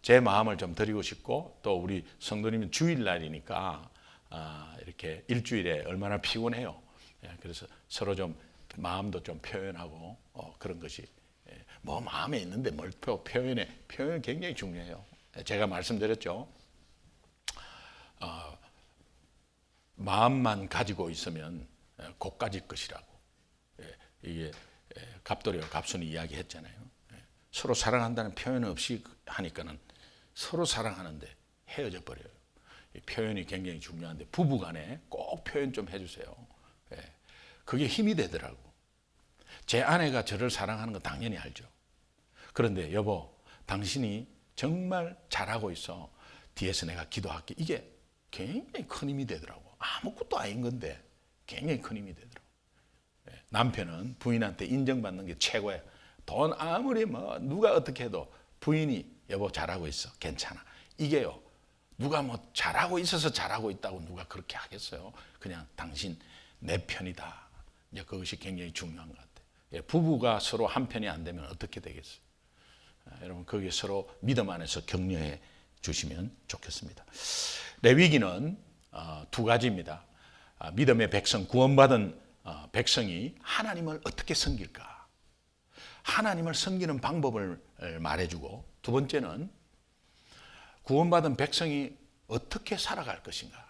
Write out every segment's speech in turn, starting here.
제 마음을 좀 드리고 싶고, 또 우리 성도님은 주일날이니까 이렇게 일주일에 얼마나 피곤해요. 그래서 서로 좀 마음도 좀 표현하고 그런 것이, 뭐 마음에 있는데 뭘 표현해. 표현은 굉장히 중요해요. 제가 말씀드렸죠. 마음만 가지고 있으면 고가질 것이라고. 이게 갑돌이와 갑순이 이야기했잖아요. 서로 사랑한다는 표현 없이 하니까는 서로 사랑하는데 헤어져 버려요. 표현이 굉장히 중요한데 부부간에 꼭 표현 좀 해주세요. 그게 힘이 되더라고. 제 아내가 저를 사랑하는 거 당연히 알죠. 그런데 여보, 당신이 정말 잘하고 있어. 뒤에서 내가 기도할게. 이게 굉장히 큰 힘이 되더라고. 아무것도 아닌 건데 굉장히 큰 힘이 되더라고. 남편은 부인한테 인정받는 게 최고예요. 돈 아무리 뭐 누가 어떻게 해도 부인이 여보 잘하고 있어. 괜찮아. 이게요. 누가 뭐 잘하고 있어서 잘하고 있다고 누가 그렇게 하겠어요. 그냥 당신 내 편이다. 이제 그것이 굉장히 중요한 것 같아요. 부부가 서로 한 편이 안 되면 어떻게 되겠어요? 여러분 거기에 서로 믿음 안에서 격려해 주시면 좋겠습니다. 레위기는 두 가지입니다. 믿음의 백성, 구원받은 백성이 하나님을 어떻게 섬길까? 하나님을 섬기는 방법을 말해주고, 두 번째는 구원받은 백성이 어떻게 살아갈 것인가?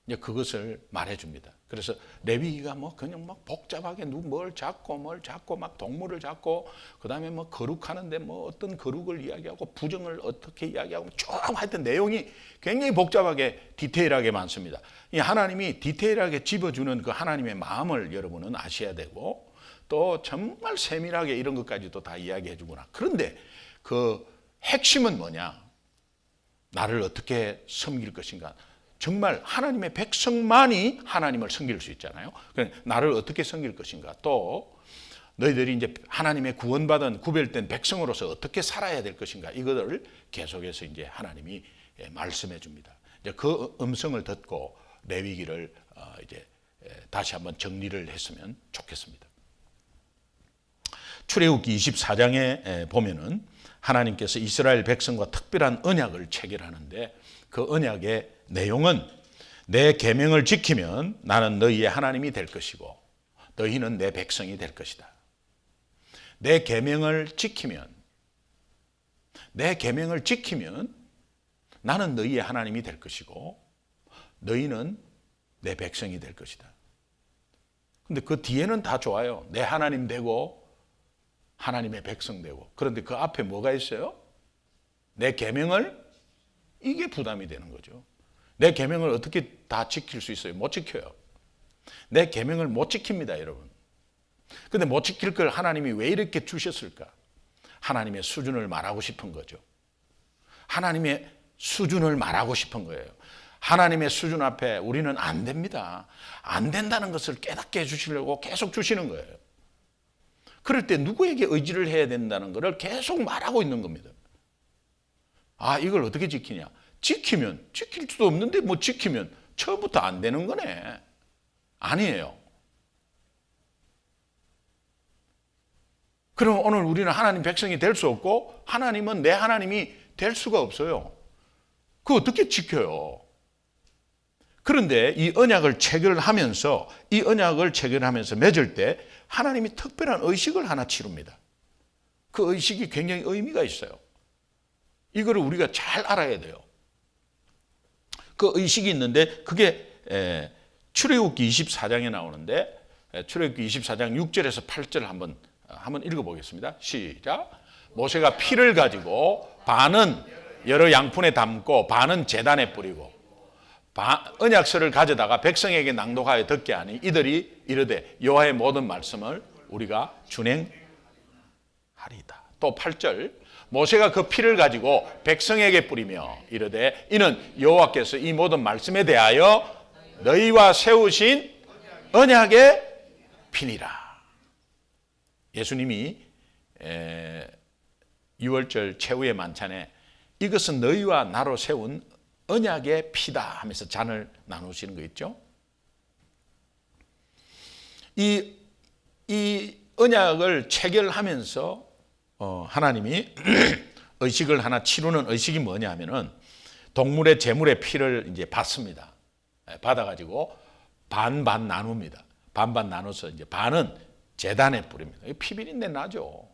이제 그것을 말해줍니다. 그래서 레위기가 뭐 그냥 막 복잡하게 뭘 잡고 막 동물을 잡고, 그 다음에 뭐 거룩하는데 뭐 어떤 거룩을 이야기하고 부정을 어떻게 이야기하고 쭉 하여튼 내용이 굉장히 복잡하게 디테일하게 많습니다. 이 하나님이 디테일하게 집어주는 그 하나님의 마음을 여러분은 아셔야 되고, 또 정말 세밀하게 이런 것까지도 다 이야기해 주구나. 그런데 그 핵심은 뭐냐? 나를 어떻게 섬길 것인가? 정말 하나님의 백성만이 하나님을 섬길 수 있잖아요. 나를 어떻게 섬길 것인가? 또 너희들이 이제 하나님의 구원받은 구별된 백성으로서 어떻게 살아야 될 것인가? 이것을 계속해서 이제 하나님이 말씀해 줍니다. 이제 그 음성을 듣고 레위기를 이제 다시 한번 정리를 했으면 좋겠습니다. 출애굽기 24장에 보면은 하나님께서 이스라엘 백성과 특별한 언약을 체결하는데, 그 언약의 내용은 내 계명을 지키면 나는 너희의 하나님이 될 것이고 너희는 내 백성이 될 것이다. 내 계명을 지키면 나는 너희의 하나님이 될 것이고 너희는 내 백성이 될 것이다. 근데 그 뒤에는 다 좋아요. 내 하나님 되고 하나님의 백성 되고. 그런데 그 앞에 뭐가 있어요? 내 계명을, 이게 부담이 되는 거죠. 내 계명을 어떻게 다 지킬 수 있어요? 못 지켜요. 내 계명을 못 지킵니다, 여러분. 근데 못 지킬 걸 하나님이 왜 이렇게 주셨을까? 하나님의 수준을 말하고 싶은 거죠. 하나님의 수준을 말하고 싶은 거예요. 하나님의 수준 앞에 우리는 안 됩니다. 안 된다는 것을 깨닫게 해주시려고 계속 주시는 거예요. 그럴 때 누구에게 의지를 해야 된다는 것을 계속 말하고 있는 겁니다. 이걸 어떻게 지키냐? 지키면, 지킬 수도 없는데 뭐 지키면 처음부터 안 되는 거네. 아니에요. 그럼 오늘 우리는 하나님 백성이 될 수 없고 하나님은 내 하나님이 될 수가 없어요. 그거 어떻게 지켜요? 그런데 이 언약을 체결하면서 맺을 때 하나님이 특별한 의식을 하나 치릅니다. 그 의식이 굉장히 의미가 있어요. 이거를 우리가 잘 알아야 돼요. 그 의식이 있는데 그게 출애굽기 24장에 나오는데, 출애굽기 24장 6절에서 8절 한번 읽어보겠습니다. 시작. 모세가 피를 가지고 반은 여러 양푼에 담고 반은 제단에 뿌리고 언약서를 가져다가 백성에게 낭독하여 듣게 하니 이들이 이르되 여호와의 모든 말씀을 우리가 준행하리이다. 또 8절. 모세가 그 피를 가지고 백성에게 뿌리며 이르되 이는 여호와께서 이 모든 말씀에 대하여 너희와 세우신 언약의 피니라. 예수님이 6월절 최후의 만찬에 이것은 너희와 나로 세운 언약의 피다 하면서 잔을 나누시는 거 있죠. 이 언약을 체결하면서 하나님이 의식을 하나 치르는 의식이 뭐냐면은 동물의 제물의 피를 이제 받습니다. 받아가지고 반반 나눕니다. 반반 나눠서 이제 반은 제단에 뿌립니다. 피비린내 나죠.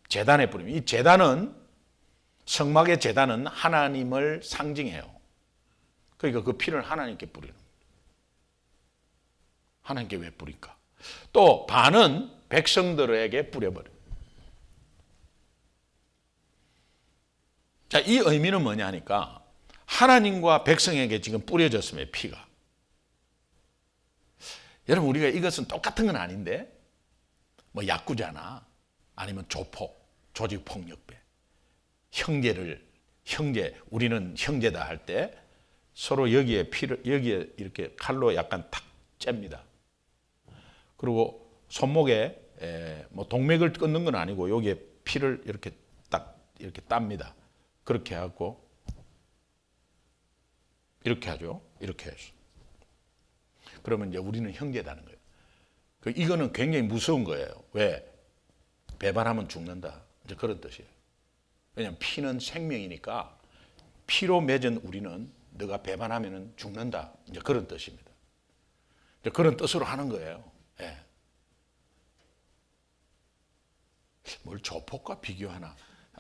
제단에 뿌립니다. 이 제단은 성막의 제단은 하나님을 상징해요. 그러니까 그 피를 하나님께 뿌리는 거예요. 하나님께 왜 뿌릴까? 또 반은 백성들에게 뿌려버려요. 자, 이 의미는 뭐냐 하니까 하나님과 백성에게 지금 뿌려졌음에 피가. 여러분, 우리가 이것은 똑같은 건 아닌데 뭐 야구자나 아니면 조폭, 조직폭력배, 우리는 형제다 할 때 서로 여기에 여기에 이렇게 칼로 약간 탁 잽니다. 그리고 손목에 뭐 동맥을 끊는 건 아니고 여기에 피를 이렇게 딱 이렇게 땁니다. 그렇게 하고 이렇게 하죠. 이렇게 해서. 그러면 이제 우리는 형제다는 거예요. 이거는 굉장히 무서운 거예요. 왜? 배반하면 죽는다. 이제 그런 뜻이에요. 왜냐하면 피는 생명이니까 피로 맺은 우리는 너가 배반하면 죽는다. 이제 그런 뜻입니다. 이제 그런 뜻으로 하는 거예요. 예. 뭘 조폭과 비교하나?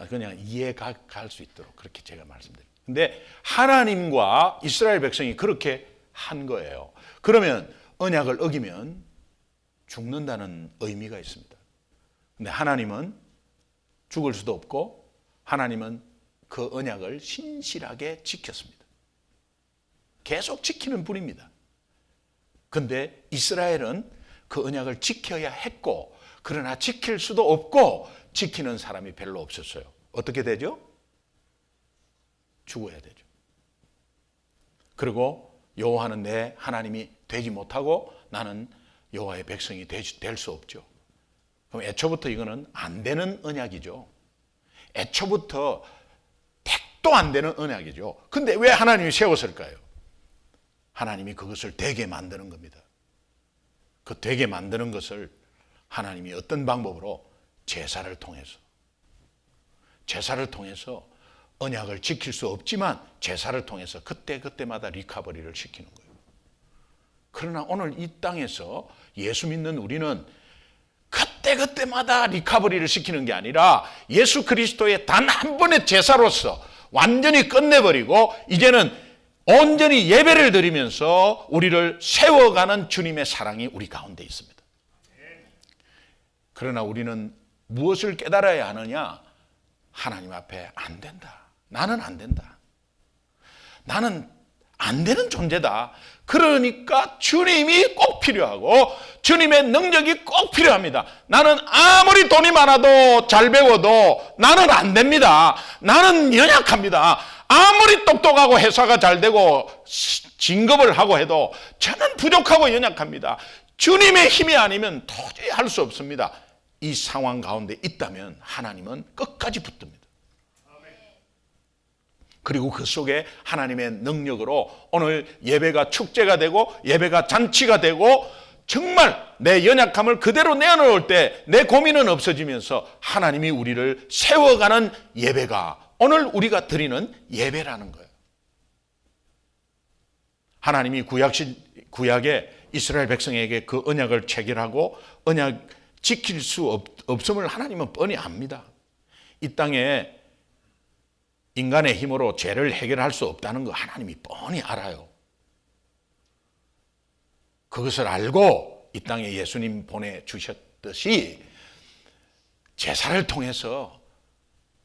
그냥 이해가 갈 수 있도록 그렇게 제가 말씀드립니다. 근데 하나님과 이스라엘 백성이 그렇게 한 거예요. 그러면 언약을 어기면 죽는다는 의미가 있습니다. 근데 하나님은 죽을 수도 없고 하나님은 그 언약을 신실하게 지켰습니다. 계속 지키는 분입니다. 근데 이스라엘은 그 언약을 지켜야 했고 그러나 지킬 수도 없고 지키는 사람이 별로 없었어요. 어떻게 되죠? 죽어야 되죠. 그리고 여호와는 내 하나님이 되지 못하고 나는 여호와의 백성이 될 수 없죠. 그럼 애초부터 이거는 안 되는 언약이죠. 애초부터 택도 안 되는 언약이죠. 근데 왜 하나님이 세웠을까요? 하나님이 그것을 되게 만드는 겁니다. 그 되게 만드는 것을 하나님이 어떤 방법으로? 제사를 통해서 언약을 지킬 수 없지만 제사를 통해서 그때마다 리커버리를 시키는 거예요. 그러나 오늘 이 땅에서 예수 믿는 우리는 그때마다 리커버리를 시키는 게 아니라 예수 그리스도의 단 한 번의 제사로서 완전히 끝내버리고 이제는 온전히 예배를 드리면서 우리를 세워가는 주님의 사랑이 우리 가운데 있습니다. 그러나 우리는 무엇을 깨달아야 하느냐? 하나님 앞에 안 된다. 나는 안 된다. 나는 안 되는 존재다. 그러니까 주님이 꼭 필요하고 주님의 능력이 꼭 필요합니다. 나는 아무리 돈이 많아도 잘 배워도 나는 안 됩니다. 나는 연약합니다. 아무리 똑똑하고 회사가 잘 되고 진급을 하고 해도 저는 부족하고 연약합니다. 주님의 힘이 아니면 도저히 할 수 없습니다. 이 상황 가운데 있다면 하나님은 끝까지 붙듭니다. 그리고 그 속에 하나님의 능력으로 오늘 예배가 축제가 되고 예배가 잔치가 되고 정말 내 연약함을 그대로 내어놓을 때 내 고민은 없어지면서 하나님이 우리를 세워가는 예배가 오늘 우리가 드리는 예배라는 거예요. 하나님이 구약에 이스라엘 백성에게 그 언약을 체결하고 언약 지킬 수 없음을 하나님은 뻔히 압니다. 이 땅에 인간의 힘으로 죄를 해결할 수 없다는 거 하나님이 뻔히 알아요. 그것을 알고 이 땅에 예수님 보내주셨듯이 제사를 통해서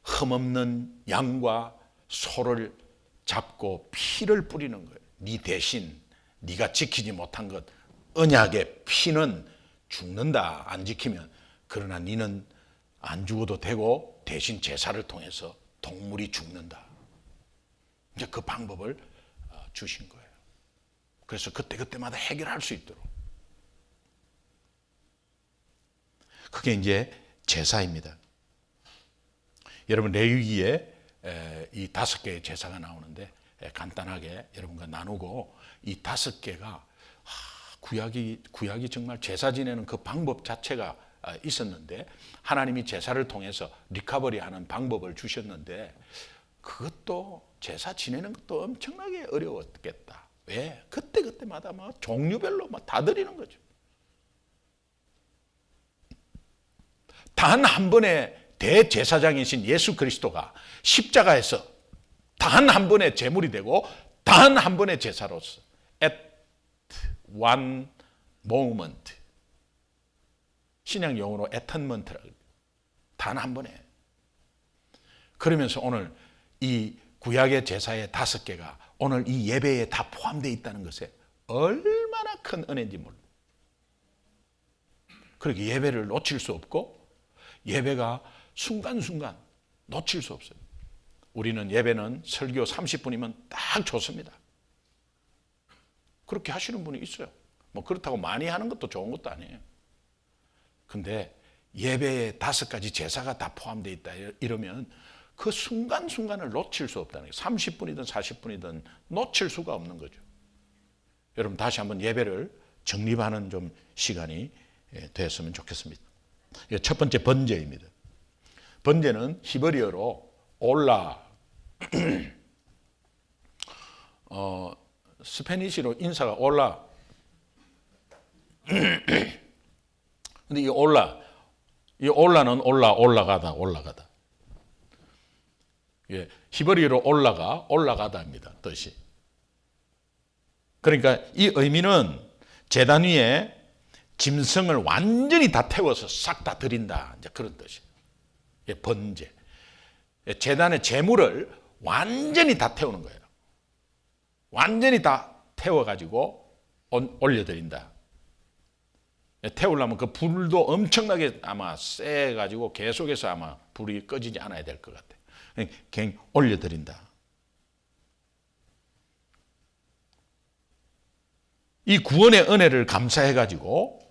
흠없는 양과 소를 잡고 피를 뿌리는 거예요. 네 대신 네가 지키지 못한 것, 언약의 피는 죽는다 안 지키면. 그러나 네는 안 죽어도 되고 대신 제사를 통해서 동물이 죽는다. 이제 그 방법을 주신 거예요. 그래서 그때마다 해결할 수 있도록. 그게 이제 제사입니다. 여러분 레위기에 이 5개의 제사가 나오는데 간단하게 여러분과 나누고 이 5개가 구약이 정말 제사 지내는 그 방법 자체가 있었는데 하나님이 제사를 통해서 리커버리하는 방법을 주셨는데 그것도 제사 지내는 것도 엄청나게 어려웠겠다. 왜? 그때마다 막 종류별로 막 다 드리는 거죠. 단 한 번의 대제사장이신 예수 그리스도가 십자가에서 단 한 번의 제물이 되고 단 한 번의 제사로서 at one moment, 신약 용어로 atonement라고 단 한 번에. 그러면서 오늘 이 구약의 제사의 5개가 오늘 이 예배에 다 포함되어 있다는 것에 얼마나 큰 은혜인지 몰라. 그렇게 예배를 놓칠 수 없고 예배가 순간순간 놓칠 수 없어요. 우리는 예배는 설교 30분이면 딱 좋습니다. 그렇게 하시는 분이 있어요. 뭐 그렇다고 많이 하는 것도 좋은 것도 아니에요. 근데 예배에 5가지 제사가 다 포함되어 있다 이러면 그 순간순간을 놓칠 수 없다는 거예요. 30분이든 40분이든 놓칠 수가 없는 거죠. 여러분 다시 한번 예배를 정립하는 좀 시간이 됐으면 좋겠습니다. 첫 번째 번제입니다. 번제는 히브리어로 올라, 스페니시로 인사가 올라. 근데 이 올라는 올라가다. 예, 히브리어로 올라가다입니다. 뜻이. 그러니까 이 의미는 제단 위에 짐승을 완전히 다 태워서 싹 다 드린다. 이제 그런 뜻이에요. 예, 번제. 제단의 제물을 완전히 다 태우는 거예요. 완전히 다 태워가지고 올려드린다. 태우려면 그 불도 엄청나게 아마 세가지고 계속해서 아마 불이 꺼지지 않아야 될 것 같아요. 그냥 올려드린다. 이 구원의 은혜를 감사해가지고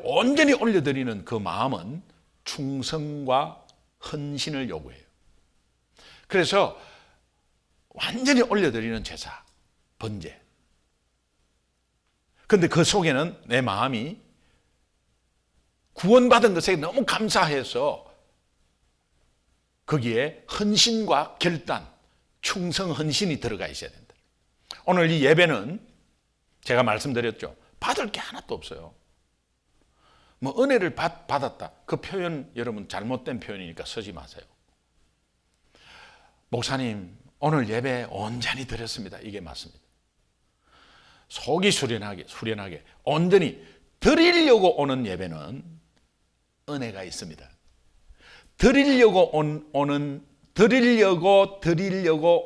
온전히 올려드리는 그 마음은 충성과 헌신을 요구해요. 그래서 완전히 올려드리는 제사, 번제. 그런데 그 속에는 내 마음이 구원받은 것에 너무 감사해서 거기에 헌신과 결단, 충성 헌신이 들어가 있어야 된다. 오늘 이 예배는 제가 말씀드렸죠. 받을 게 하나도 없어요. 뭐 은혜를 받았다. 그 표현 여러분 잘못된 표현이니까 쓰지 마세요. 목사님 오늘 예배 온전히 드렸습니다. 이게 맞습니다. 속이 수련하게 온전히 드리려고 오는 예배는 은혜가 있습니다. 드리려고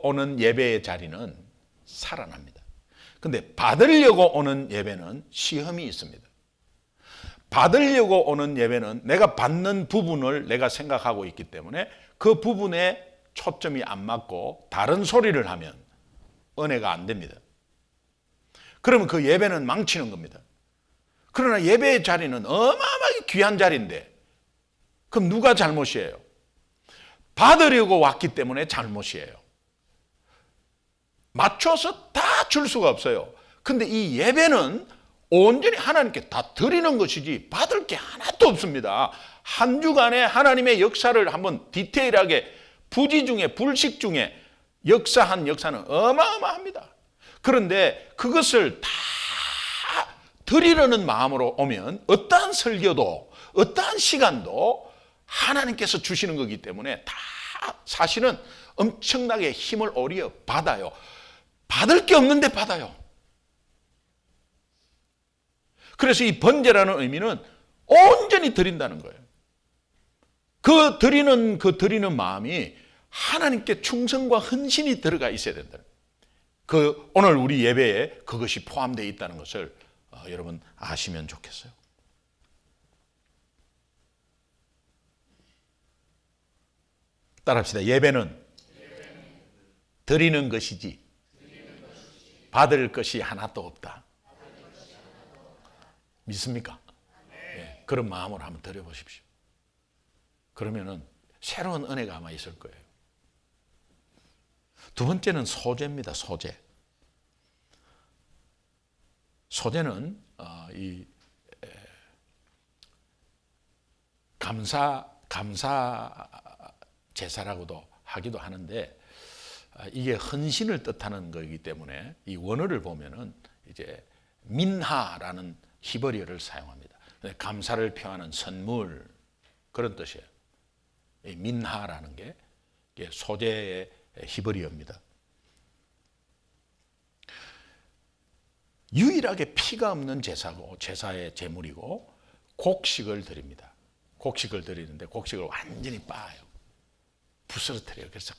오는 예배의 자리는 살아납니다. 근데 받으려고 오는 예배는 시험이 있습니다. 받으려고 오는 예배는 내가 받는 부분을 내가 생각하고 있기 때문에 그 부분에 초점이 안 맞고 다른 소리를 하면 은혜가 안 됩니다. 그러면 그 예배는 망치는 겁니다. 그러나 예배의 자리는 어마어마하게 귀한 자리인데 그럼 누가 잘못이에요? 받으려고 왔기 때문에 잘못이에요. 맞춰서 다 줄 수가 없어요. 근데 이 예배는 온전히 하나님께 다 드리는 것이지 받을 게 하나도 없습니다. 한 주간에 하나님의 역사를 한번 디테일하게 부지 중에 불식 중에 역사한 역사는 어마어마합니다. 그런데 그것을 다 드리려는 마음으로 오면 어떠한 설교도 어떠한 시간도 하나님께서 주시는 거기 때문에 다 사실은 엄청나게 힘을 오히려 받아요. 받을 게 없는데 받아요. 그래서 이 번제라는 의미는 온전히 드린다는 거예요. 그 드리는 마음이 하나님께 충성과 헌신이 들어가 있어야 된다. 오늘 우리 예배에 그것이 포함되어 있다는 것을 여러분 아시면 좋겠어요. 따라합시다. 예배는 드리는 것이지 받을 것이 하나도 없다. 믿습니까? 네, 그런 마음으로 한번 드려보십시오. 그러면은 새로운 은혜가 아마 있을 거예요. 두 번째는 소제입니다. 소제. 소제는 감사 제사라고도 하기도 하는데 이게 헌신을 뜻하는 거이기 때문에 이 원어를 보면은 이제 민하라는 히브리어를 사용합니다. 감사를 표하는 선물 그런 뜻이에요. 이 민하라는 게 소재의 히브리어입니다. 유일하게 피가 없는 제사고 제사의 제물이고 곡식을 드립니다. 곡식을 드리는데 곡식을 완전히 빻아요. 부스러뜨려요. 그래서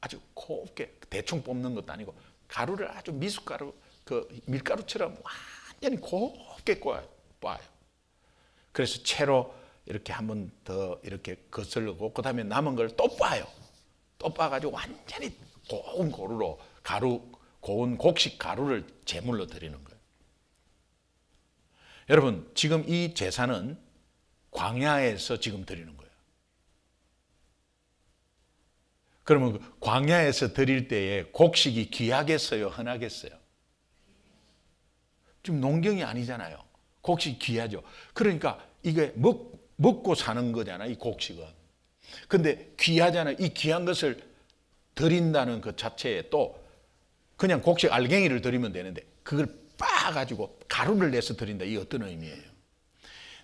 아주 곱게 대충 뽑는 것도 아니고 가루를 아주 미숫가루 그 밀가루처럼 완전히 곱게 빻아요. 그래서 채로 이렇게 한 번 더 이렇게 거슬르고 그 다음에 남은 걸 또 빻아요. 또 빻아가지고 완전히 고운 고루로 고운 곡식 가루를 제물로 드리는 거예요. 여러분 지금 이 제사는 광야에서 지금 드리는 거예요. 그러면 광야에서 드릴 때에 곡식이 귀하겠어요? 흔하겠어요? 지금 농경이 아니잖아요. 곡식이 귀하죠. 그러니까 이게 먹고 사는 거잖아요. 이 곡식은. 근데 귀하잖아요. 이 귀한 것을 드린다는 그 자체에 또 그냥 곡식 알갱이를 드리면 되는데 그걸 빻아가지고 가루를 내서 드린다. 이 어떤 의미예요?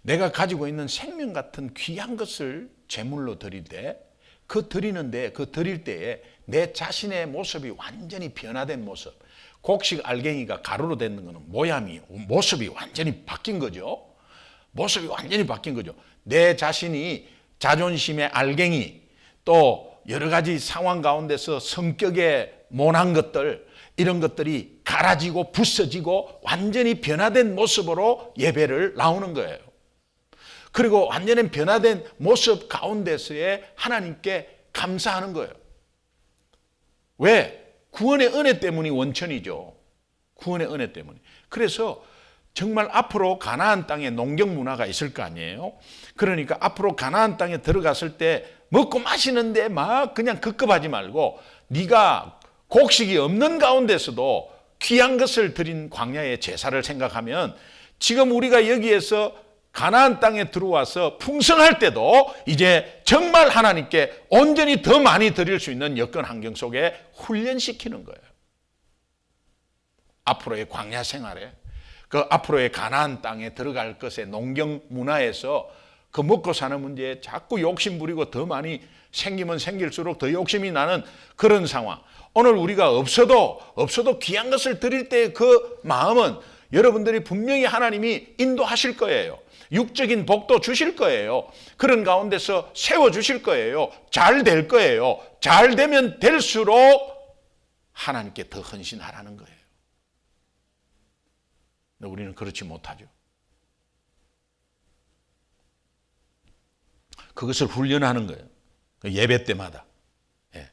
내가 가지고 있는 생명 같은 귀한 것을 제물로 드릴 때 그 드릴 때에 내 자신의 모습이 완전히 변화된 모습. 곡식 알갱이가 가루로 되는 것은 모습이 완전히 바뀐 거죠. 모습이 완전히 바뀐 거죠. 내 자신이 자존심의 알갱이 또 여러 가지 상황 가운데서 성격의 모난 것들 이런 것들이 갈아지고 부서지고 완전히 변화된 모습으로 예배를 나오는 거예요. 그리고 완전히 변화된 모습 가운데서의 하나님께 감사하는 거예요. 왜? 구원의 은혜 때문이 원천이죠. 구원의 은혜 때문에. 그래서 정말 앞으로 가나안 땅에 농경 문화가 있을 거 아니에요. 그러니까 앞으로 가나안 땅에 들어갔을 때 먹고 마시는데 막 그냥 급급하지 말고 네가 곡식이 없는 가운데서도 귀한 것을 드린 광야의 제사를 생각하면 지금 우리가 여기에서 가나안 땅에 들어와서 풍성할 때도 이제 정말 하나님께 온전히 더 많이 드릴 수 있는 여건 환경 속에 훈련시키는 거예요. 앞으로의 광야 생활에 그 앞으로의 가나안 땅에 들어갈 것의 농경 문화에서 그 먹고 사는 문제에 자꾸 욕심 부리고 더 많이 생기면 생길수록 더 욕심이 나는 그런 상황. 오늘 우리가 없어도 귀한 것을 드릴 때의 그 마음은 여러분들이 분명히 하나님이 인도하실 거예요. 육적인 복도 주실 거예요. 그런 가운데서 세워주실 거예요. 잘 될 거예요. 잘 되면 될수록 하나님께 더 헌신하라는 거예요. 근데 우리는 그렇지 못하죠. 그것을 훈련하는 거예요. 예배 때마다. 예.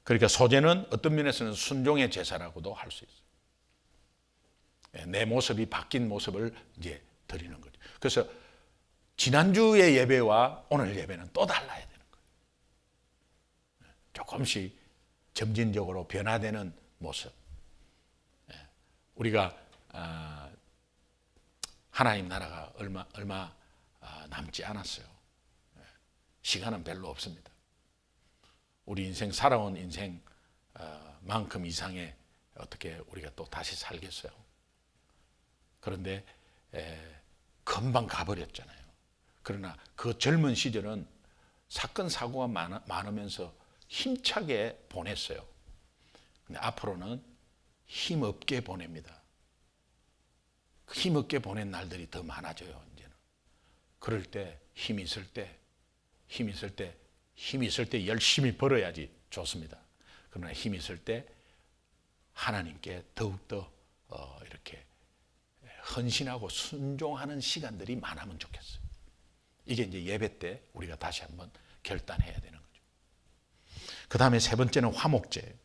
그러니까 소제는 어떤 면에서는 순종의 제사라고도 할 수 있어요. 내 모습이 바뀐 모습을 이제 드리는 거죠. 그래서 지난주의 예배와 오늘 예배는 또 달라야 되는 거예요. 조금씩 점진적으로 변화되는 모습. 우리가 하나님 나라가 얼마 남지 않았어요. 시간은 별로 없습니다. 우리 인생 살아온 인생만큼 이상의 어떻게 우리가 또 다시 살겠어요. 그런데 금방 가버렸잖아요. 그러나 그 젊은 시절은 사건 사고가 많으면서 힘차게 보냈어요. 근데 앞으로는 힘없게 보냅니다. 힘없게 보낸 날들이 더 많아져요. 이제는. 그럴 때 힘이 있을 때 열심히 벌어야지 좋습니다. 그러나 힘이 있을 때 하나님께 더욱더 이렇게 헌신하고 순종하는 시간들이 많으면 좋겠어요. 이게 이제 예배 때 우리가 다시 한번 결단해야 되는 거죠. 그 다음에 세 번째는 화목제.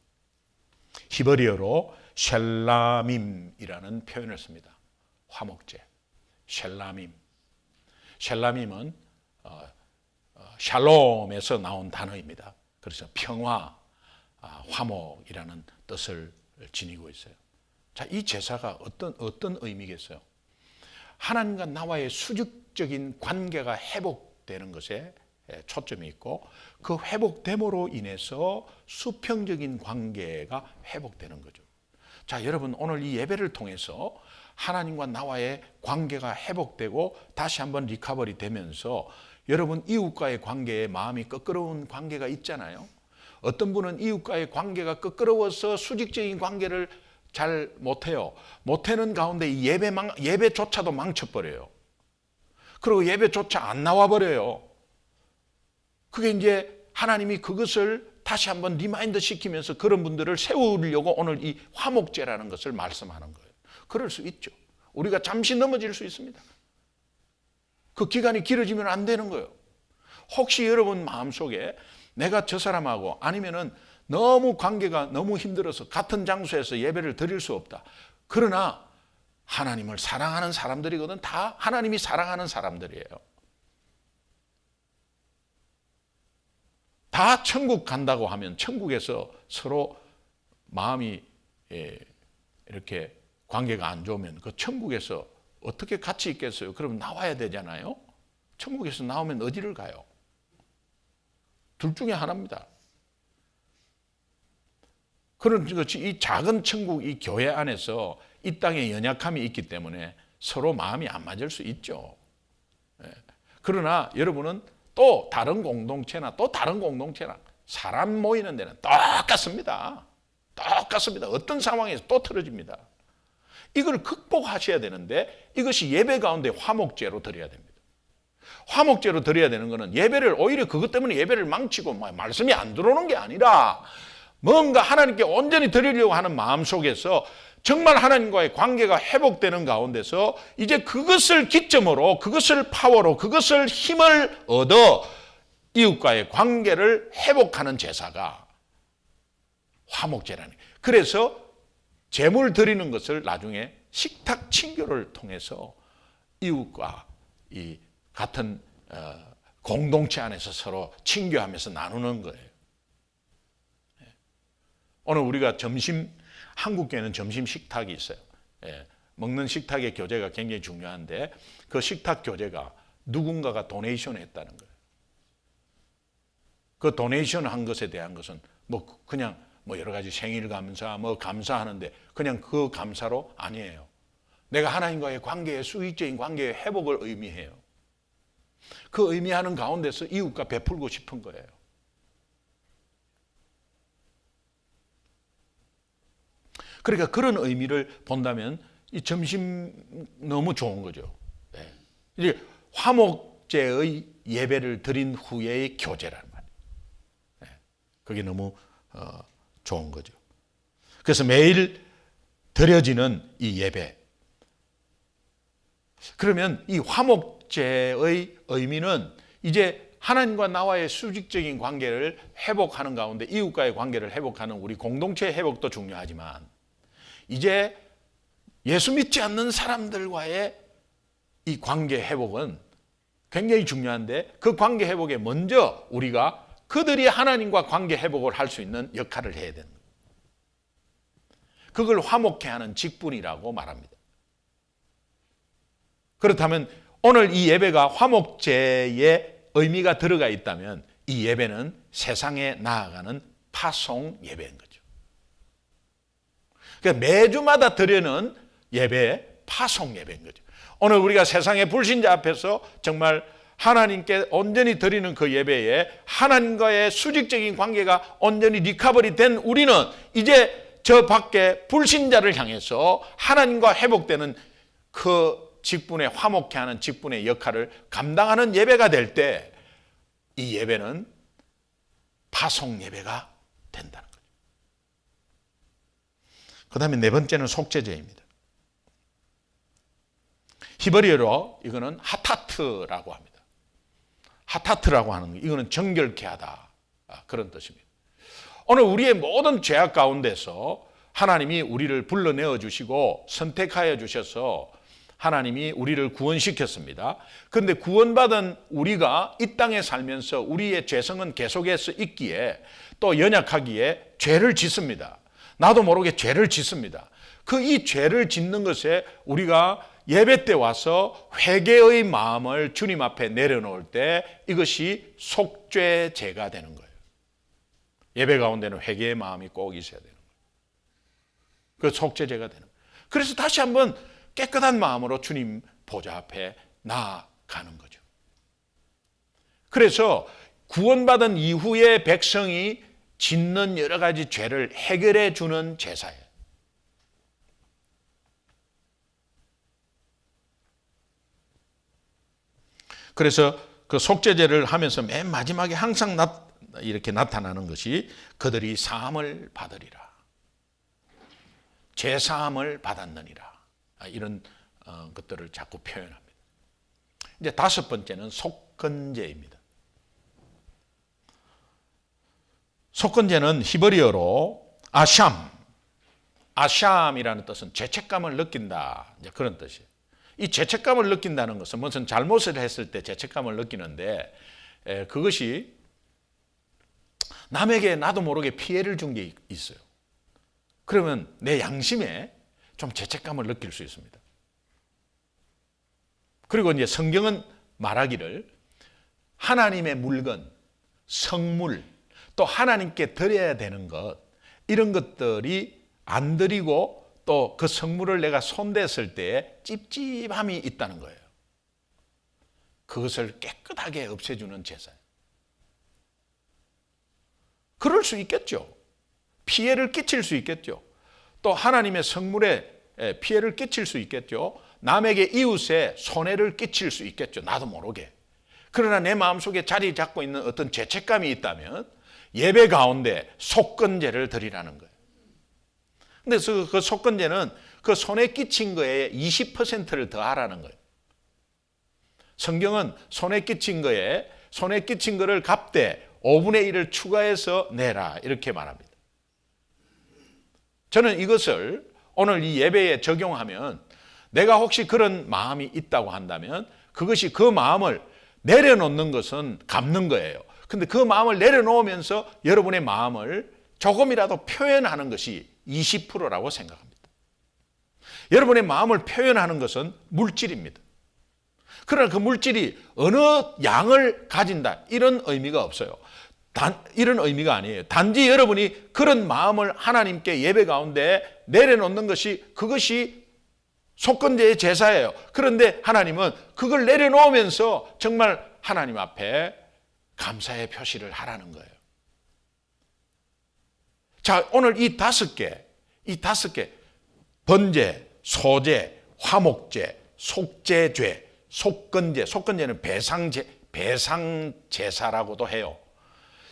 히브리어로 셸라밈이라는 표현을 씁니다. 화목제. 셸라밈. 셸라밈은 샬롬에서 나온 단어입니다. 그래서 평화, 화목이라는 뜻을 지니고 있어요. 자, 이 제사가 어떤 의미겠어요? 하나님과 나와의 수직적인 관계가 회복되는 것에 초점이 있고, 그 회복됨으로 인해서 수평적인 관계가 회복되는 거죠. 자, 여러분, 오늘 이 예배를 통해서 하나님과 나와의 관계가 회복되고 다시 한번 리커버리 되면서 여러분 이웃과의 관계에 마음이 끄끄러운 관계가 있잖아요. 어떤 분은 이웃과의 관계가 끄끄러워서 수직적인 관계를 잘 못해요. 못하는 가운데 이 예배조차도 망쳐버려요. 그리고 예배조차 안 나와버려요. 그게 이제 하나님이 그것을 다시 한번 리마인드 시키면서 그런 분들을 세우려고 오늘 이 화목제라는 것을 말씀하는 거예요. 그럴 수 있죠. 우리가 잠시 넘어질 수 있습니다. 그 기간이 길어지면 안 되는 거예요. 혹시 여러분 마음속에 내가 저 사람하고 아니면은 너무 관계가 너무 힘들어서 같은 장소에서 예배를 드릴 수 없다. 그러나 하나님을 사랑하는 사람들이거든. 다 하나님이 사랑하는 사람들이에요. 다 천국 간다고 하면 천국에서 서로 마음이 이렇게 관계가 안 좋으면 그 천국에서 어떻게 같이 있겠어요? 그럼 나와야 되잖아요. 천국에서 나오면 어디를 가요? 둘 중에 하나입니다. 그런 것이 이 작은 천국, 이 교회 안에서 이 땅에 연약함이 있기 때문에 서로 마음이 안 맞을 수 있죠. 그러나 여러분은 또 다른 공동체나 사람 모이는 데는 똑같습니다. 똑같습니다. 어떤 상황에서 또 틀어집니다. 이걸 극복하셔야 되는데 이것이 예배 가운데 화목제로 드려야 됩니다. 화목제로 드려야 되는 것은 예배를 오히려 그것 때문에 예배를 망치고 말씀이 안 들어오는 게 아니라 뭔가 하나님께 온전히 드리려고 하는 마음 속에서 정말 하나님과의 관계가 회복되는 가운데서 이제 그것을 기점으로, 그것을 파워로, 그것을 힘을 얻어 이웃과의 관계를 회복하는 제사가 화목제라는 거예요. 그래서 제물 드리는 것을 나중에 식탁 친교를 통해서 이웃과 이 같은 공동체 안에서 서로 친교하면서 나누는 거예요. 오늘 우리가 한국교회는 점심 식탁이 있어요. 먹는 식탁의 교제가 굉장히 중요한데 그 식탁 교제가 누군가가 도네이션을 했다는 거예요. 그 도네이션 한 것에 대한 것은 그냥 여러 가지 생일 감사, 감사하는데 그냥 그 감사로 아니에요. 내가 하나님과의 관계의 수익적인 관계의 회복을 의미해요. 그 의미하는 가운데서 이웃과 베풀고 싶은 거예요. 그러니까 그런 의미를 본다면 이 점심 너무 좋은 거죠. 이제 화목제의 예배를 드린 후에의 교제란 말이에요. 그게 너무 좋은 거죠. 그래서 매일 드려지는 이 예배. 그러면 이 화목제의 의미는 이제 하나님과 나와의 수직적인 관계를 회복하는 가운데 이웃과의 관계를 회복하는 우리 공동체 회복도 중요하지만 이제 예수 믿지 않는 사람들과의 이 관계 회복은 굉장히 중요한데 그 관계 회복에 먼저 우리가 그들이 하나님과 관계 회복을 할 수 있는 역할을 해야 되는 거예요. 그걸 화목케 하는 직분이라고 말합니다. 그렇다면 오늘 이 예배가 화목제의 의미가 들어가 있다면 이 예배는 세상에 나아가는 파송 예배인 거죠. 그러니까 매주마다 드리는 예배, 파송 예배인 거죠. 오늘 우리가 세상의 불신자 앞에서 정말 하나님께 온전히 드리는 그 예배에 하나님과의 수직적인 관계가 온전히 리커버리 된 우리는 이제 저 밖에 불신자를 향해서 하나님과 회복되는 그 직분에 화목케 하는 직분의 역할을 감당하는 예배가 될 때 이 예배는 파송 예배가 된다는 거죠. 그 다음에 네 번째는 속죄제입니다. 히브리어로 이거는 하타트라고 합니다. 하타트라고 하는 거, 이거는 정결케 하다, 그런 뜻입니다. 오늘 우리의 모든 죄악 가운데서 하나님이 우리를 불러내어 주시고 선택하여 주셔서 하나님이 우리를 구원시켰습니다. 그런데 구원받은 우리가 이 땅에 살면서 우리의 죄성은 계속해서 있기에 또 연약하기에 죄를 짓습니다. 나도 모르게 죄를 짓습니다. 이 죄를 짓는 것에 우리가 예배 때 와서 회개의 마음을 주님 앞에 내려놓을 때 이것이 속죄제가 되는 거예요. 예배 가운데는 회개의 마음이 꼭 있어야 되는 거예요. 그 속죄제가 되는 거예요. 그래서 다시 한번 깨끗한 마음으로 주님 보좌 앞에 나아가는 거죠. 그래서 구원받은 이후에 백성이 짓는 여러 가지 죄를 해결해 주는 제사예요. 그래서 그 속죄제를 하면서 맨 마지막에 항상 이렇게 나타나는 것이 그들이 사함을 받으리라. 죄사함을 받았느니라. 이런 것들을 자꾸 표현합니다. 이제 다섯 번째는 속건제입니다. 속건제는 히브리어로 아샴이라는 뜻은 죄책감을 느낀다. 이제 그런 뜻이에요. 이 죄책감을 느낀다는 것은 무슨 잘못을 했을 때 죄책감을 느끼는데 그것이 남에게 나도 모르게 피해를 준 게 있어요. 그러면 내 양심에 좀 죄책감을 느낄 수 있습니다. 그리고 이제 성경은 말하기를 하나님의 물건, 성물, 또 하나님께 드려야 되는 것, 이런 것들이 안 드리고 또 그 성물을 내가 손댔을 때에 찝찝함이 있다는 거예요. 그것을 깨끗하게 없애주는 제사예요. 그럴 수 있겠죠. 피해를 끼칠 수 있겠죠. 또 하나님의 성물에 피해를 끼칠 수 있겠죠. 남에게 이웃에 손해를 끼칠 수 있겠죠. 나도 모르게. 그러나 내 마음속에 자리 잡고 있는 어떤 죄책감이 있다면 예배 가운데 속건제를 드리라는 거예요. 근데 그 속건제는 그 손에 끼친 거에 20%를 더하라는 거예요. 성경은 손에 끼친 거를 갚되 5분의 1을 추가해서 내라 이렇게 말합니다. 저는 이것을 오늘 이 예배에 적용하면 내가 혹시 그런 마음이 있다고 한다면 그것이 그 마음을 내려놓는 것은 갚는 거예요. 근데 그 마음을 내려놓으면서 여러분의 마음을 조금이라도 표현하는 것이 20%라고 생각합니다. 여러분의 마음을 표현하는 것은 물질입니다. 그러나 그 물질이 어느 양을 가진다 이런 의미가 없어요. 이런 의미가 아니에요. 단지 여러분이 그런 마음을 하나님께 예배 가운데 내려놓는 것이 그것이 속건제의 제사예요. 그런데 하나님은 그걸 내려놓으면서 정말 하나님 앞에 감사의 표시를 하라는 거예요. 자, 오늘 이 다섯 개, 번제, 소제, 화목제, 속죄죄, 속건제는 배상제사라고도 해요.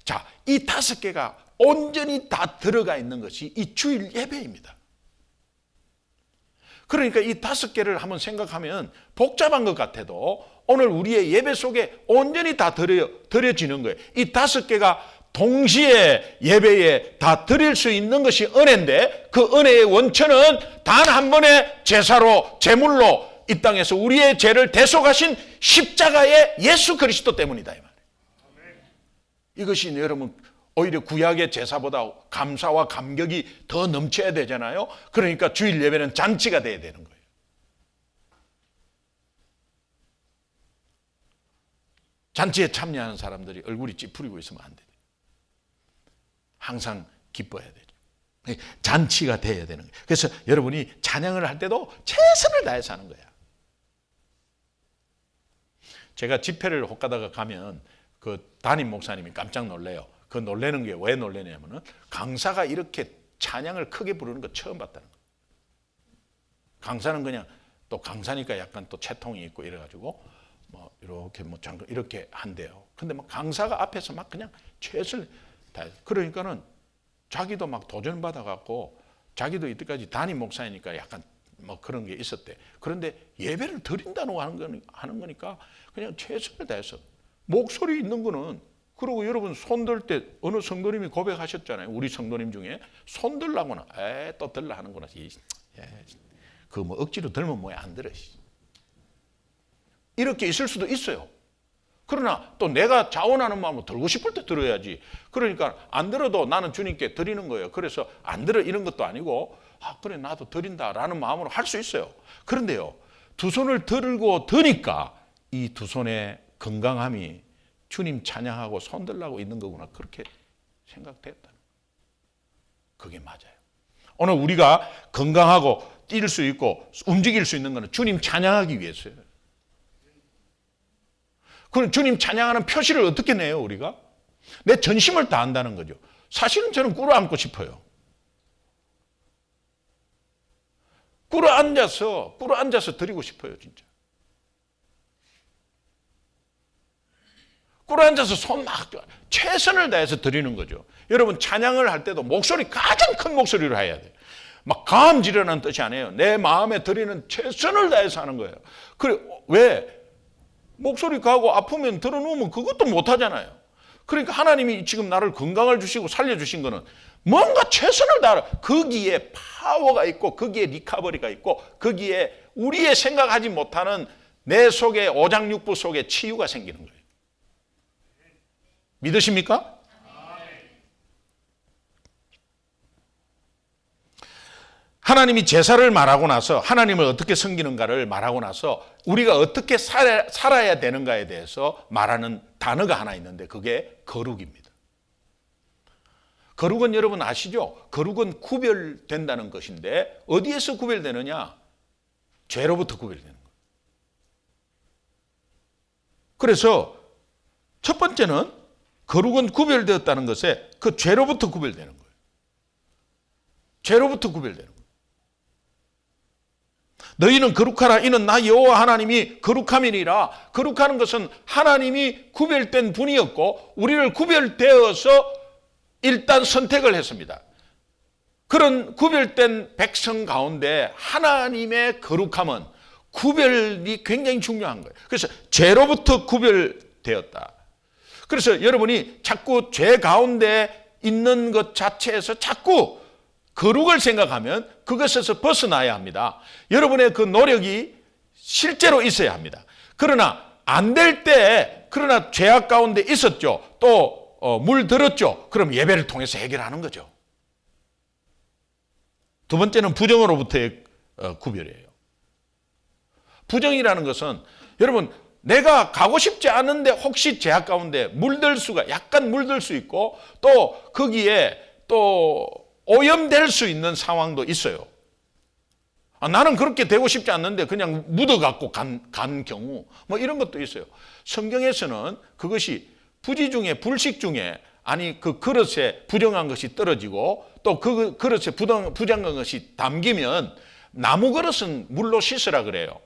자, 이 다섯 개가 온전히 다 들어가 있는 것이 이 주일 예배입니다. 그러니까 이 다섯 개를 한번 생각하면 복잡한 것 같아도 오늘 우리의 예배 속에 온전히 다 드려지는 거예요. 이 다섯 개가 동시에 예배에 다 드릴 수 있는 것이 은혜인데 그 은혜의 원천은 단 한 번의 제사로 제물로 이 땅에서 우리의 죄를 대속하신 십자가의 예수 그리스도 때문이다 이 말이에요. 이것이 여러분 오히려 구약의 제사보다 감사와 감격이 더 넘쳐야 되잖아요. 그러니까 주일 예배는 잔치가 돼야 되는 거예요. 잔치에 참여하는 사람들이 얼굴이 찌푸리고 있으면 안 돼요. 항상 기뻐해야 되죠. 잔치가 돼야 되는 거예요. 그래서 여러분이 찬양을 할 때도 최선을 다해서 하는 거야. 제가 집회를 혹가다가 가면 그 담임 목사님이 깜짝 놀래요. 그 놀래는 게 왜 놀래냐면은 강사가 이렇게 찬양을 크게 부르는 거 처음 봤다는 거예요. 강사는 그냥 또 강사니까 약간 또 채통이 있고 이래가지고 뭐 이렇게 뭐 잠깐 이렇게 한대요. 근데 막 강사가 앞에서 막 그냥 최선을 다 그러니까는 자기도 막 도전 받아갖고 자기도 이때까지 담임 목사니까 약간 뭐 그런 게 있었대. 그런데 예배를 드린다고 하는 거니까 그냥 최선을 다해서 목소리 있는 거는 그리고 여러분 손들 때 어느 성도님이 고백하셨잖아요. 우리 성도님 중에 손 들라고는 또 들라 하는구나. 그 뭐 억지로 들면 뭐야 안 들어. 이렇게 있을 수도 있어요. 그러나 또 내가 자원하는 마음으로 들고 싶을 때 들어야지. 그러니까 안 들어도 나는 주님께 드리는 거예요. 그래서 안 들어 이런 것도 아니고 그래 나도 드린다라는 마음으로 할 수 있어요. 그런데요. 두 손을 들고 드니까 이 두 손의 건강함이 주님 찬양하고 손들라고 있는 거구나, 그렇게 생각됐다. 그게 맞아요. 오늘 우리가 건강하고 뛸 수 있고 움직일 수 있는 것은 주님 찬양하기 위해서예요. 그럼 주님 찬양하는 표시를 어떻게 내요, 우리가? 내 전심을 다한다는 거죠. 사실은 저는 꿇어앉고 싶어요. 꿇어앉아서 드리고 싶어요, 진짜. 꿇어앉아서 손 막 최선을 다해서 드리는 거죠. 여러분, 찬양을 할 때도 목소리, 가장 큰 목소리로 해야 돼요. 막 감 지르는 뜻이 아니에요. 내 마음에 드리는 최선을 다해서 하는 거예요. 그래, 왜? 목소리 가고 아프면 들어놓으면 그것도 못 하잖아요. 그러니까 하나님이 지금 나를 건강을 주시고 살려주신 거는 뭔가 최선을 다하라. 거기에 파워가 있고, 거기에 리카버리가 있고, 거기에 우리의 생각하지 못하는 내 속에 오장육부 속에 치유가 생기는 거예요. 믿으십니까? 하나님이 제사를 말하고 나서, 하나님을 어떻게 섬기는가를 말하고 나서 우리가 어떻게 살아야 되는가에 대해서 말하는 단어가 하나 있는데, 그게 거룩입니다. 거룩은 여러분 아시죠? 거룩은 구별된다는 것인데, 어디에서 구별되느냐? 죄로부터 구별되는 거예요. 그래서 첫 번째는 거룩은 구별되었다는 것에 그 죄로부터 구별되는 거예요. 죄로부터 구별되는 거예요. 너희는 거룩하라. 이는 나 여호와 하나님이 거룩함이니라. 거룩하는 것은 하나님이 구별된 분이었고, 우리를 구별되어서 일단 선택을 했습니다. 그런 구별된 백성 가운데 하나님의 거룩함은 구별이 굉장히 중요한 거예요. 그래서 죄로부터 구별되었다. 그래서 여러분이 자꾸 죄 가운데 있는 것 자체에서 자꾸 거룩을 생각하면 그것에서 벗어나야 합니다. 여러분의 그 노력이 실제로 있어야 합니다. 그러나 안 될 때, 그러나 죄악 가운데 있었죠. 또 물들었죠. 그럼 예배를 통해서 해결하는 거죠. 두 번째는 부정으로부터의 구별이에요. 부정이라는 것은 여러분, 내가 가고 싶지 않은데 혹시 죄악 가운데 약간 물들 수 있고, 또 거기에 또 오염될 수 있는 상황도 있어요. 나는 그렇게 되고 싶지 않는데 그냥 묻어갖고 간 경우, 뭐 이런 것도 있어요. 성경에서는 그것이 부지 중에, 불식 중에, 아니 그 그릇에 부정한 것이 떨어지고 또 그 그릇에 부정한 것이 담기면 나무 그릇은 물로 씻으라 그래요.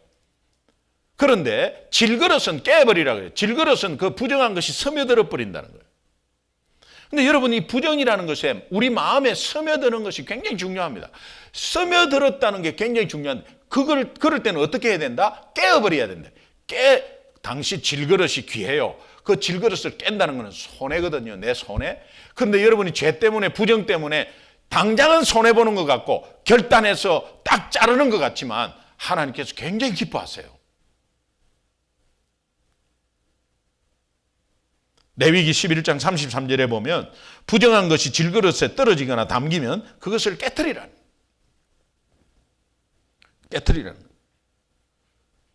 그런데 질그릇은 깨버리라 그래요. 질그릇은 그 부정한 것이 스며들어 버린다는 거예요. 근데 여러분, 이 부정이라는 것에 우리 마음에 스며드는 것이 굉장히 중요합니다. 스며들었다는 게 굉장히 중요한데, 그럴 때는 어떻게 해야 된다? 깨어버려야 된다. 당시 질그릇이 귀해요. 그 질그릇을 깬다는 것은 손해거든요, 내 손해. 그런데 여러분이 죄 때문에, 부정 때문에 당장은 손해보는 것 같고 결단해서 딱 자르는 것 같지만 하나님께서 굉장히 기뻐하세요. 레위기 11장 33절에 보면 부정한 것이 질그릇에 떨어지거나 담기면 그것을 깨트리라는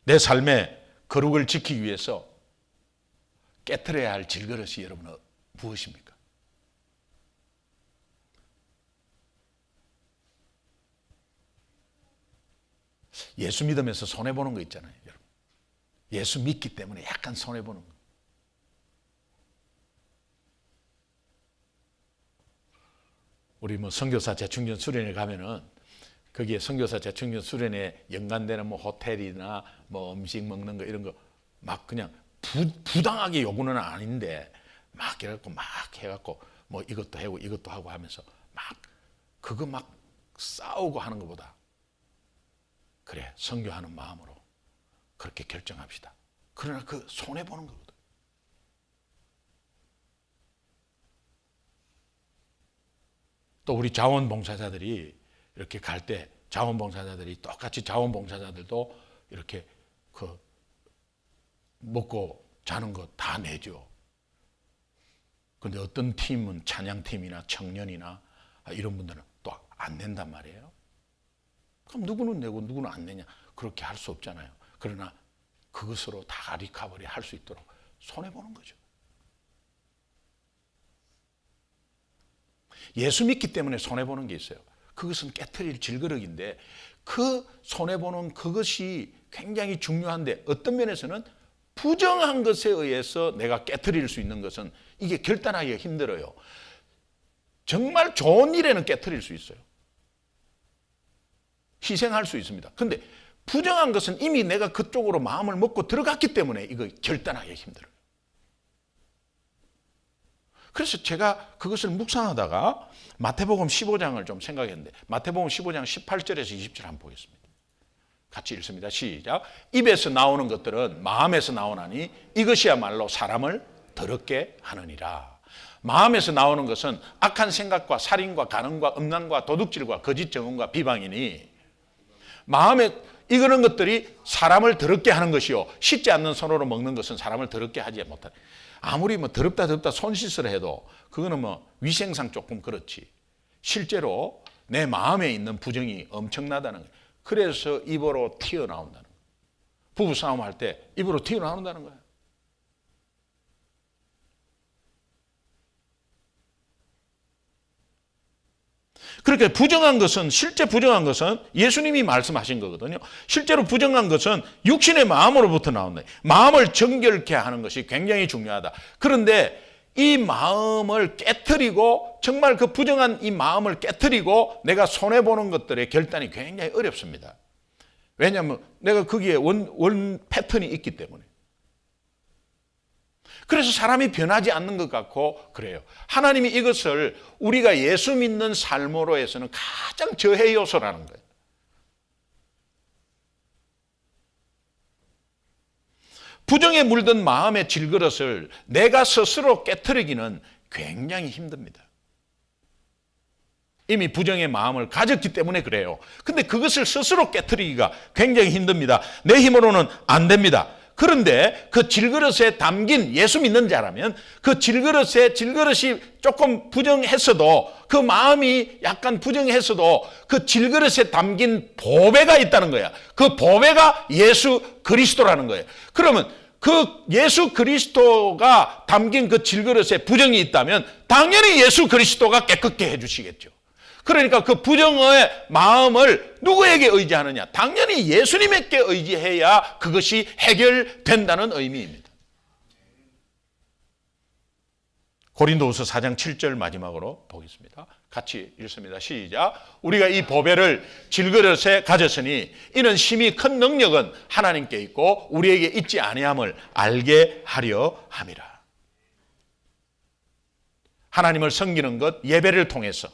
내 삶의 거룩을 지키기 위해서 깨트려야 할 질그릇이 여러분 무엇입니까? 예수 믿으면서 손해보는 거 있잖아요, 여러분. 예수 믿기 때문에 약간 손해보는 거. 우리 뭐 선교사 재충전 수련회 가면은 거기에 선교사 재충전 수련회에 연관되는 뭐 호텔이나 뭐 음식 먹는 거 이런 거 막 그냥 부당하게 요구는 아닌데 막 해갖고 뭐 이것도 하고 이것도 하고 하면서 그거 막 싸우고 하는 것보다 그래, 선교하는 마음으로 그렇게 결정합시다. 그러나 그 손해보는 거거든. 또 우리 자원봉사자들이 이렇게 갈 때 자원봉사자들이 똑같이 자원봉사자들도 이렇게 그 먹고 자는 거 다 내죠. 그런데 어떤 팀은 찬양팀이나 청년이나 이런 분들은 또 안 낸단 말이에요. 그럼 누구는 내고 누구는 안 내냐? 그렇게 할 수 없잖아요. 그러나 그것으로 다 리커버리 할 수 있도록 손해보는 거죠. 예수 믿기 때문에 손해보는 게 있어요. 그것은 깨트릴 질그릇인데 그 손해보는 그것이 굉장히 중요한데 어떤 면에서는 부정한 것에 의해서 내가 깨트릴 수 있는 것은 이게 결단하기가 힘들어요. 정말 좋은 일에는 깨트릴 수 있어요. 희생할 수 있습니다. 그런데 부정한 것은 이미 내가 그쪽으로 마음을 먹고 들어갔기 때문에 이거 결단하기가 힘들어요. 그래서 제가 그것을 묵상하다가 마태복음 15장을 좀 생각했는데 마태복음 15장 18절에서 20절 한번 보겠습니다. 같이 읽습니다. 시작. 입에서 나오는 것들은 마음에서 나오나니 이것이야말로 사람을 더럽게 하느니라. 마음에서 나오는 것은 악한 생각과 살인과 간음과 음란과 도둑질과 거짓 증언과 비방이니 마음에 이런 것들이 사람을 더럽게 하는 것이요 씻지 않는 손으로 먹는 것은 사람을 더럽게 하지 못하는. 아무리 뭐 더럽다 손 씻으라 해도 그거는 뭐 위생상 조금 그렇지 실제로 내 마음에 있는 부정이 엄청나다는 거예요. 그래서 입으로 튀어나온다는 거예요. 부부싸움 할 때 입으로 튀어나온다는 거예요. 그러니까 부정한 것은 실제 부정한 것은 예수님이 말씀하신 거거든요. 실제로 부정한 것은 육신의 마음으로부터 나온다. 마음을 정결케 하는 것이 굉장히 중요하다. 그런데 이 마음을 깨트리고 정말 그 부정한 이 마음을 깨트리고 내가 손해보는 것들의 결단이 굉장히 어렵습니다. 왜냐하면 내가 거기에 원 패턴이 있기 때문에. 그래서 사람이 변하지 않는 것 같고 그래요. 하나님이 이것을 우리가 예수 믿는 삶으로 해서는 가장 저해 요소라는 거예요. 부정에 물든 마음의 질그릇을 내가 스스로 깨트리기는 굉장히 힘듭니다. 이미 부정의 마음을 가졌기 때문에 그래요. 근데 그것을 스스로 깨트리기가 굉장히 힘듭니다. 내 힘으로는 안 됩니다. 그런데 그 질그릇에 담긴 예수 믿는 자라면 그 질그릇이 조금 부정했어도 그 마음이 약간 부정했어도 그 질그릇에 담긴 보배가 있다는 거야. 그 보배가 예수 그리스도라는 거예요. 그러면 그 예수 그리스도가 담긴 그 질그릇에 부정이 있다면 당연히 예수 그리스도가 깨끗게 해주시겠죠. 그러니까 그 부정의 마음을 누구에게 의지하느냐? 당연히 예수님에게 의지해야 그것이 해결된다는 의미입니다. 고린도후서 4장 7절 마지막으로 보겠습니다. 같이 읽습니다. 시작. 우리가 이 보배를 질그릇에 가졌으니 이는 심히 큰 능력은 하나님께 있고 우리에게 있지 아니함을 알게 하려 함이라. 하나님을 섬기는 것 예배를 통해서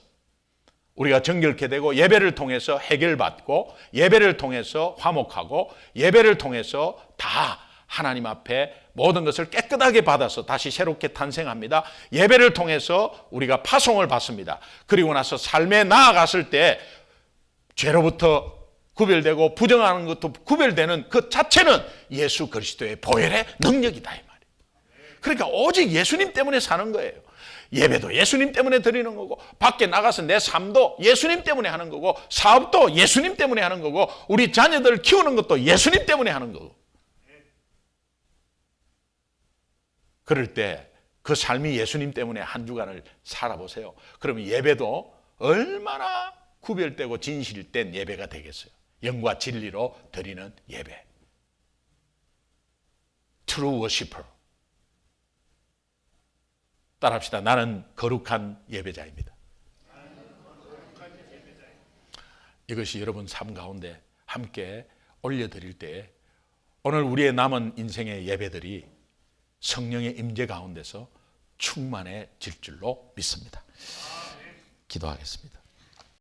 우리가 정결케 되고 예배를 통해서 해결받고 예배를 통해서 화목하고 예배를 통해서 다 하나님 앞에 모든 것을 깨끗하게 받아서 다시 새롭게 탄생합니다. 예배를 통해서 우리가 파송을 받습니다. 그리고 나서 삶에 나아갔을 때 죄로부터 구별되고 부정하는 것도 구별되는 그 자체는 예수 그리스도의 보혈의 능력이다 이 말이에요. 그러니까 오직 예수님 때문에 사는 거예요. 예배도 예수님 때문에 드리는 거고 밖에 나가서 내 삶도 예수님 때문에 하는 거고 사업도 예수님 때문에 하는 거고 우리 자녀들 키우는 것도 예수님 때문에 하는 거고 그럴 때 그 삶이 예수님 때문에 한 주간을 살아보세요. 그러면 예배도 얼마나 구별되고 진실된 예배가 되겠어요. 영과 진리로 드리는 예배. True worshiper. 따라합시다. 나는 거룩한 예배자입니다. 이것이 여러분 삶 가운데 함께 올려드릴 때 오늘 우리의 남은 인생의 예배들이 성령의 임재 가운데서 충만해질 줄로 믿습니다. 기도하겠습니다.